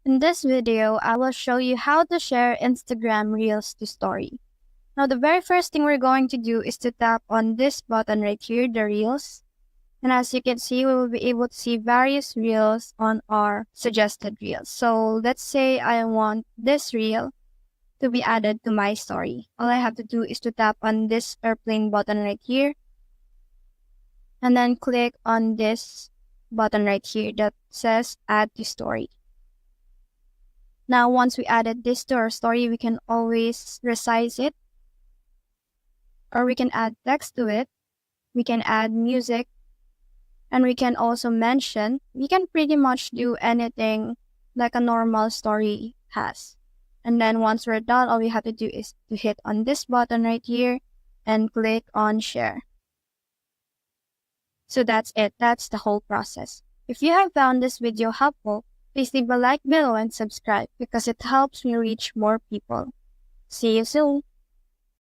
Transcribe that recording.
In this video, I will show you how to share Instagram Reels to Story. Now, the very first thing we're going to do is to tap on this button right here, the Reels. And as you can see, we will be able to see various Reels on our suggested Reels. So let's say I want this Reel to be added to my story. All I have to do is to tap on this airplane button right here. And then click on this button right here that says Add to Story. Now, once we added this to our story, we can always resize it, or we can add text to it. We can add music, and we can also mention. We can pretty much do anything like a normal story has. And then once we're done, all we have to do is to hit on this button right here and click on share. So that's it. That's the whole process. If you have found this video helpful, please leave a like below and subscribe because it helps me reach more people. See you soon!